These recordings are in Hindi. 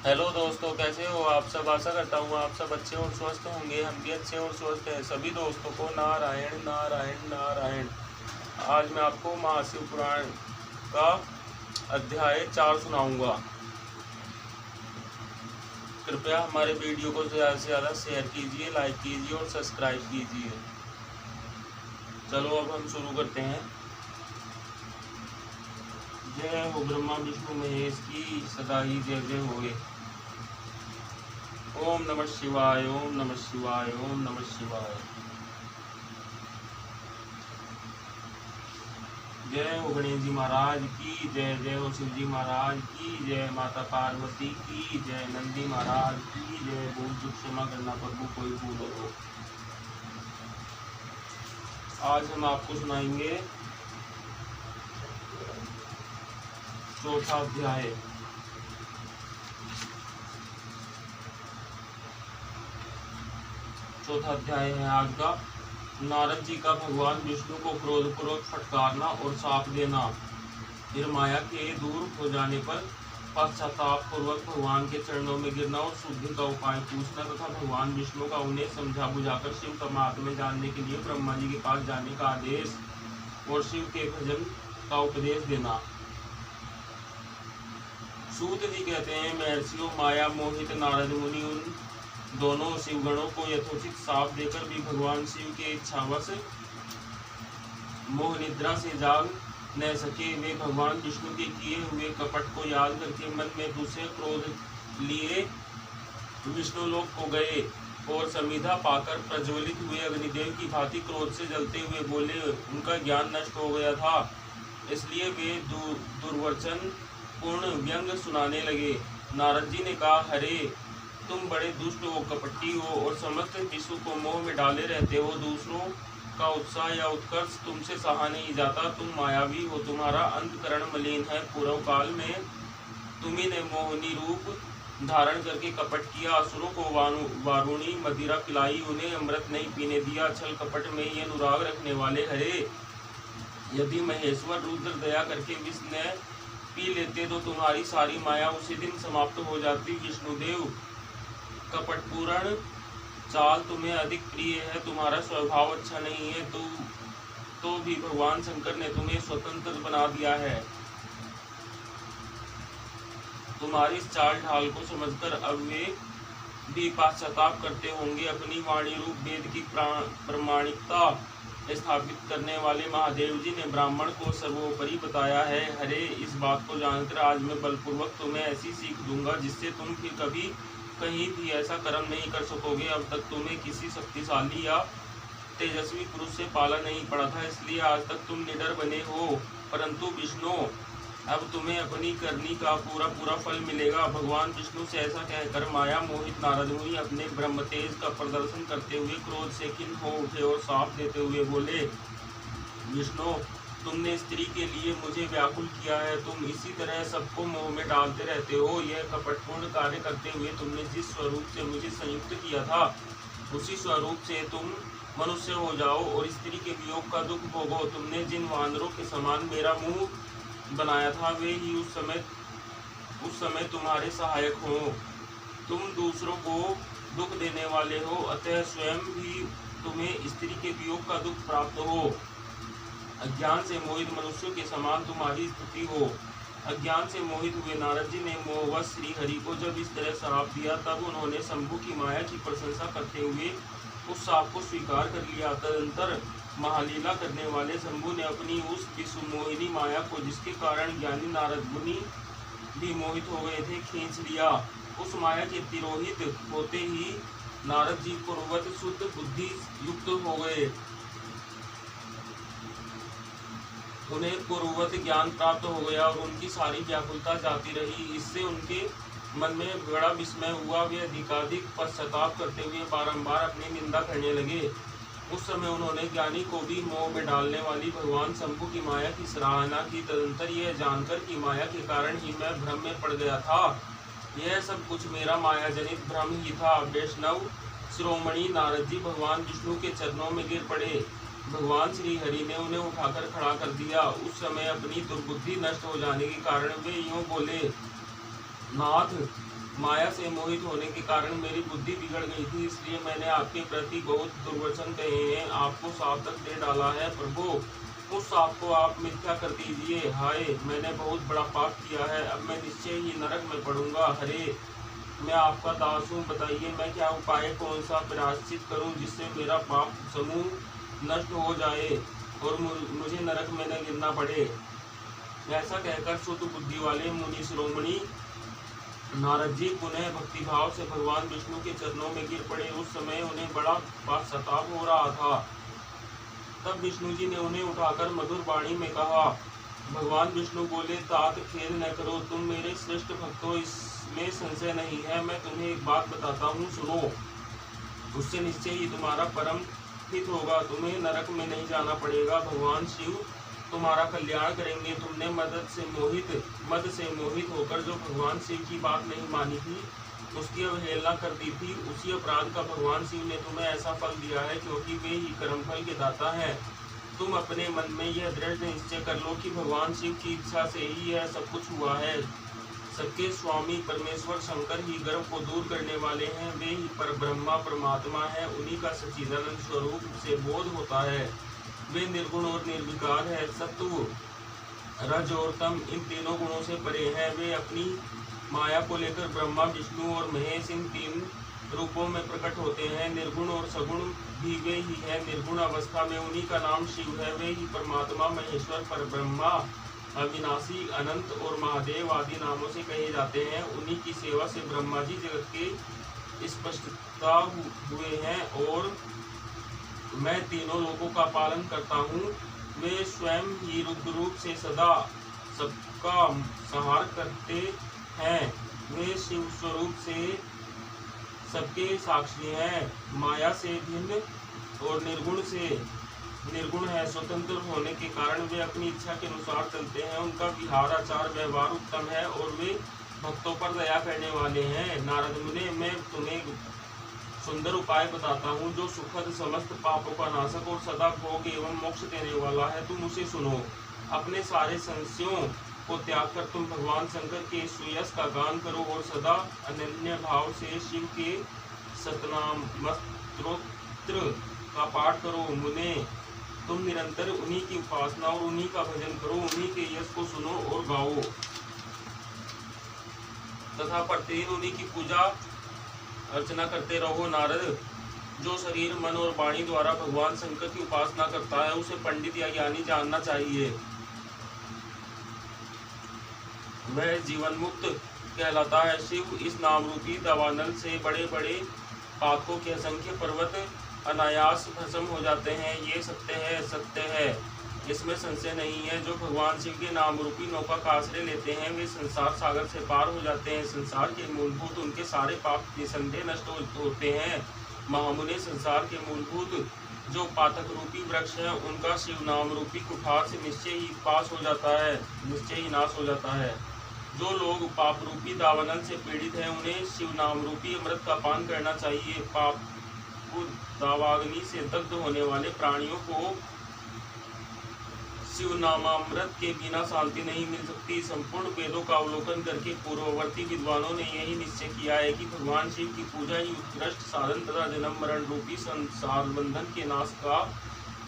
हेलो दोस्तों, कैसे हो आप सब। आशा करता हूँ आप सब अच्छे और स्वस्थ होंगे। हम भी अच्छे और स्वस्थ हैं। सभी दोस्तों को नारायण नारायण नारायण। आज मैं आपको महाशिव पुराण का अध्याय 4 सुनाऊंगा। कृपया हमारे वीडियो को ज़्यादा से ज़्यादा शेयर कीजिए, लाइक कीजिए और सब्सक्राइब कीजिए। चलो अब हम शुरू करते हैं। जय हो ब्रह्मा विष्णु महेश की सदा ही जय जय होए। ओम नमः शिवाय, ओम नमः शिवाय, ओम नमः शिवाय। जय हो गणेश जी महाराज की जय, जय हो शिव जी महाराज की जय, माता पार्वती की जय, नंदी महाराज की जय। भूल चूक क्षमा करना प्रभु, कोई भूल हो। आज हम आपको सुनाएंगे चौथा अध्याय। चौथा अध्याय है आज का। नारद जी का भगवान विष्णु को क्रोधपूर्वक फटकारना और शाप देना। फिर माया के दूर हो जाने पर पश्चाताप पूर्वक भगवान के चरणों में गिरना और शुद्धि का उपाय पूछना तथा भगवान विष्णु का उन्हें समझा बुझाकर शिव का महात्म्य जानने के लिए ब्रह्मा जी के पास जाने का आदेश और शिव के भजन का उपदेश देना। सूत जी कहते हैं, महर्षियों, माया मोहित नारद मुनि उन दोनों शिवगणों को यथोचित साप देकर भी भगवान शिव के इच्छावश मोह निद्रा से जाग न सके। वे भगवान विष्णु के किए हुए कपट को याद करके मन में दूसरे क्रोध लिए विष्णुलोक को गए और समिधा पाकर प्रज्वलित हुए अग्निदेव की भांति क्रोध से जलते हुए बोले। उनका ज्ञान नष्ट हो गया था, इसलिए वे दुर्वचन पूर्ण व्यंग सुनाने लगे। नारद जी ने कहा, हरे, तुम बड़े दुष्ट हो, कपटी हो और समस्त विश्व को मोह में डाले रहते हो। दूसरों का उत्साह या उत्कर्ष तुमसे सहा नहीं जाता। तुम मायावी हो, तुम्हारा अंतकरण मलिन है। पूर्व काल में तुम्ही ने मोहिनी रूप धारण करके कपट किया। असुरों को वारुणी मदिरा पिलाई, उन्हें अमृत नहीं पीने दिया। छल कपट में ये अनुराग रखने वाले हरे, यदि महेश्वर रुद्र दया करके विष न पी लेते तो तुम्हारी सारी माया उसी दिन समाप्त हो जाती। विष्णुदेव, कपटपूर्ण चाल तुम्हें अधिक प्रिय है, तुम्हारा स्वभाव अच्छा नहीं है, तो भी भगवान शंकर ने तुम्हें स्वतंत्र बना दिया है। तुम्हारी इस चाल ढाल को समझकर अब वे भी पश्चाताप करते होंगे। अपनी वाणी रूप वेद की प्रामाणिकता स्थापित करने वाले महादेव जी ने ब्राह्मण को सर्वोपरि बताया है। हरे, इस बात को जानकर आज मैं बलपूर्वक तुम्हें ऐसी सीख दूंगा जिससे तुम फिर कभी कहीं भी ऐसा कर्म नहीं कर सकोगे। अब तक तुम्हें किसी शक्तिशाली या तेजस्वी पुरुष से पाला नहीं पड़ा था, इसलिए आज तक तुम निडर बने हो। परंतु विष्णु, अब तुम्हें अपनी करनी का पूरा पूरा फल मिलेगा। भगवान विष्णु से ऐसा कहकर माया मोहित नारद मुनि अपने ब्रह्म तेज का प्रदर्शन करते हुए क्रोध से खिन्न हो उठे और साप देते हुए बोले, विष्णु, तुमने स्त्री के लिए मुझे व्याकुल किया है। तुम इसी तरह सबको मोह में डालते रहते हो। यह कपटपूर्ण कार्य करते हुए तुमने जिस स्वरूप से मुझे संयुक्त किया था, उसी स्वरूप से तुम मनुष्य हो जाओ और स्त्री के वियोग का दुख भोगो। तुमने जिन वानरों के समान मेरा मुंह बनाया था, वे ही उस समय तुम्हारे सहायक हो। तुम दूसरों को दुख देने वाले हो, अतः स्वयं भी तुम्हें स्त्री के वियोग का दुख प्राप्त हो। अज्ञान से मोहित मनुष्यों के समान तुम्हारी स्थिति हो। अज्ञान से मोहित हुए नारद जी ने मोहवश श्री हरि को जब इस तरह श्राप दिया, तब उन्होंने शंभु की माया की प्रशंसा करते हुए उस शाप को स्वीकार कर लिया। तदंतर महालीला करने वाले शंभु ने अपनी उस विश्वमोहिनी माया को, जिसके कारण ज्ञानी नारद मुनि भी मोहित हो गए थे, खींच लिया। उस माया के तिरोहित होते ही नारद जी पूर्ववत शुद्ध बुद्धि युक्त हो गए। उन्हें पूर्ववत ज्ञान प्राप्त हो गया और उनकी सारी व्याकुलता जाती रही। इससे उनके मन में बड़ा विस्मय हुआ। वे अधिकाधिक पश्चाताप करते हुए बारंबार अपनी निंदा करने लगे। उस समय उन्होंने ज्ञानी को भी मोह में डालने वाली भगवान शंभु की माया की सराहना की। तदंतर यह जानकर कि माया के कारण ही मैं भ्रम में पड़ गया था, यह सब कुछ मेरा माया जनित भ्रम ही था। वैष्णव शिरोमणि नारद जी भगवान विष्णु के चरणों में गिर पड़े। भगवान श्री हरि ने उन्हें उठाकर खड़ा कर दिया। उस समय अपनी दुर्बुद्धि नष्ट हो जाने के कारण वे यूँ बोले, नाथ, माया से मोहित होने के कारण मेरी बुद्धि बिगड़ गई थी, इसलिए मैंने आपके प्रति बहुत दुर्वचन कहे हैं, आपको शाप तक दे डाला है। प्रभु, उस शाप को आप मिथ्या कर दीजिए। हाय, मैंने बहुत बड़ा पाप किया है, अब मैं निश्चय ही नरक में पड़ूंगा। हरे, मैं आपका दास हूँ, बताइए मैं क्या उपाय, कौन सा प्रायश्चित करूँ जिससे मेरा पाप समूह नष्ट हो जाए और मुझे नरक में न गिरना पड़े। ऐसा कहकर शुद्ध बुद्धि वाले मुनि शिरोमणि नारद जी पुनः भक्तिभाव से भगवान विष्णु के चरणों में गिर पड़े। उस समय उन्हें बड़ा पश्चाताप हो रहा था। तब विष्णु जी ने उन्हें उठाकर मधुर वाणी में कहा। भगवान विष्णु बोले, तात खेद न करो, तुम मेरे श्रेष्ठ भक्त हो, इसमें संशय नहीं है। मैं तुम्हें एक बात बताता हूँ, सुनो, उससे निश्चय ही तुम्हारा परम हित होगा, तुम्हें नरक में नहीं जाना पड़ेगा। भगवान शिव तुम्हारा कल्याण करेंगे। तुमने मद से मोहित होकर जो भगवान शिव की बात नहीं मानी थी, उसकी अवहेलना कर दी थी, उसी अपराध का भगवान शिव ने तुम्हें ऐसा फल दिया है, क्योंकि वे ही कर्मफल के दाता हैं। तुम अपने मन में यह दृढ़ निश्चय कर लो कि भगवान शिव की इच्छा से ही यह सब कुछ हुआ है। सबके स्वामी परमेश्वर शंकर ही गर्व को दूर करने वाले हैं, वे ही पर ब्रह्मा परमात्मा है, उन्हीं का सच्चिदानंद स्वरूप से बोध होता है। वे निर्गुण और निर्विकार है, सत्व रज और तम इन तीनों गुणों से परे हैं। वे अपनी माया को लेकर ब्रह्मा विष्णु और महेश इन तीन रूपों में प्रकट होते हैं। निर्गुण और सगुण भी वे ही है। निर्गुण अवस्था में उन्हीं का नाम शिव है, वे ही परमात्मा महेश्वर पर ब्रह्मा अविनाशी अनंत और महादेव आदि नामों से कहे जाते हैं। उन्हीं की सेवा से ब्रह्मा जी जगत के स्पष्टता हुए हैं और मैं तीनों लोगों का पालन करता हूँ। वे स्वयं ही रुद्र रूप से सदा सबका संहार करते हैं। वे शिव स्वरूप से सबके साक्षी हैं। माया से भिन्न और निर्गुण है। स्वतंत्र होने के कारण वे अपनी इच्छा के अनुसार चलते हैं। उनका विहार आचार व्यवहार उत्तम है और वे भक्तों पर दया करने वाले हैं। नारद मुने, मैं तुम्हें सुंदर उपाय बताता हूँ जो सुखद समस्त पापों का नाशक और सदा भोग एवं मोक्ष देने वाला है। तुम उसे सुनो। अपने सारे संशयों को त्याग कर तुम भगवान शंकर के सुयश का गान करो और सदा अनन्य भाव से शिव के सतनाम स्तोत्र का पाठ करो। मुने, तुम निरंतर उन्हीं की उपासना और उन्हीं का भजन करो। उन्हीं के यश को सुनो और गाओ तथा प्रतिदिन उन्हीं की पूजा अर्चना करते रहो। नारद, जो शरीर मन और वाणी द्वारा भगवान शंकर की उपासना करता है, उसे पंडित या ज्ञानी जानना चाहिए। वह जीवन मुक्त कहलाता है। शिव इस नाम रूपी दावानल से बड़े बड़े पातकों के असंख्य पर्वत अनायास भस्म हो जाते हैं। ये सत्य है, इसमें संशय नहीं है। जो भगवान शिव के नाम रूपी नौका का आश्रय लेते हैं, वे संसार सागर से पार हो जाते हैं। संसार के मूलभूत उनके सारे पाप निसंदेह नष्ट होते हैं। महामुने, संसार के मूलभूत जो पातक रूपी वृक्ष है, उनका शिव नाम रूपी कुठार से निश्चय ही नाश हो जाता है। जो लोग पाप रूपी दावानल से पीड़ित हैं, उन्हें शिव नाम रूपी अमृत का पान करना चाहिए। पाप दावाग्नि से दग्ध होने वाले प्राणियों को शिव नामामृत के बिना शांति नहीं मिल सकती। संपूर्ण वेदों का अवलोकन करके पूर्ववर्ती विद्वानों ने यही निश्चय किया है कि भगवान शिव की पूजा ही उत्कृष्ट साधन तथा जन्म मरण रूपी संसार बंधन के नाश का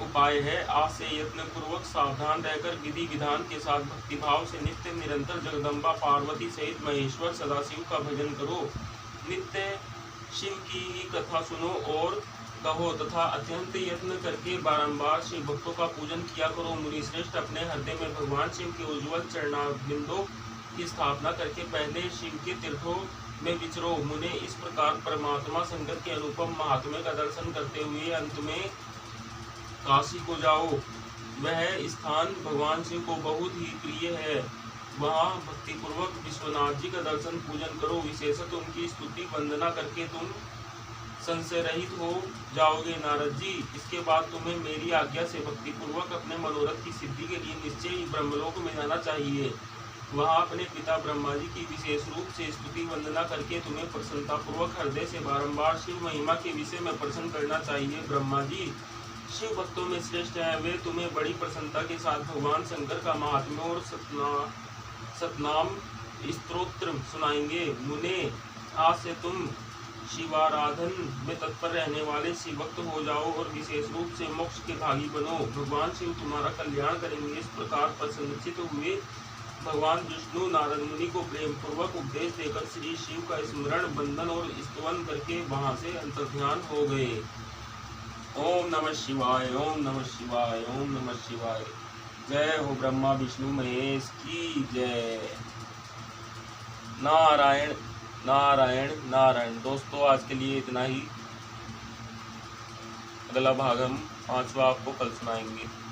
उपाय है। आज से यत्न पूर्वक सावधान रहकर विधि विधान के साथ भक्तिभाव से नित्य निरंतर जगदम्बा पार्वती सहित महेश्वर सदाशिव का भजन करो। नित्य शिव की ही कथा सुनो और कहो तथा अत्यंत यत्न करके बारंबार शिव भक्तों का पूजन किया करो। मुनि श्रेष्ठ, अपने हृदय में भगवान शिव के उज्ज्वल चरणारविंदों की स्थापना करके पहले शिव के तीर्थों में विचरो। मुने, इस प्रकार परमात्मा शंकर के अनुपम महात्म्य का दर्शन करते हुए अंत में काशी को जाओ। वह स्थान भगवान शिव को बहुत ही प्रिय है। वहाँ भक्तिपूर्वक विश्वनाथ जी का दर्शन पूजन करो। विशेषतः उनकी स्तुति वंदना करके तुम संशय रहित हो जाओगे। नारद जी, इसके बाद तुम्हें मेरी आज्ञा से भक्तिपूर्वक अपने मनोरथ की सिद्धि के लिए निश्चय ही ब्रह्मलोक में जाना चाहिए। वहाँ अपने पिता ब्रह्मा जी की विशेष रूप से स्तुति वंदना करके तुम्हें प्रसन्नतापूर्वक हृदय से बारंबार शिव महिमा के विषय में प्रश्न करना चाहिए। ब्रह्मा जी शिव भक्तों में श्रेष्ठ हैं। वे तुम्हें बड़ी प्रसन्नता के साथ भगवान शंकर का महात्म्य और सतनाम स्तोत्र सुनाएंगे। मुने, आज से तुम शिवाराधन में तत्पर रहने वाले शिव भक्त हो जाओ और विशेष रूप से मोक्ष के भागी बनो। भगवान शिव तुम्हारा कल्याण करेंगे। इस प्रकार प्रसन्नचित हुए भगवान विष्णु नारद मुनि को प्रेम पूर्वक उपदेश देकर श्री शिव का स्मरण बंदन और स्तवन करके वहां से अंतर्ध्यान हो गए। ओम नमः शिवाय, ओम नमः शिवाय, ओम नमः शिवाय। जय हो ब्रह्मा विष्णु महेश की जय। नारायण नारायण नारायण। दोस्तों आज के लिए इतना ही। अगला भाग हम 5वां आपको कल सुनाएंगे।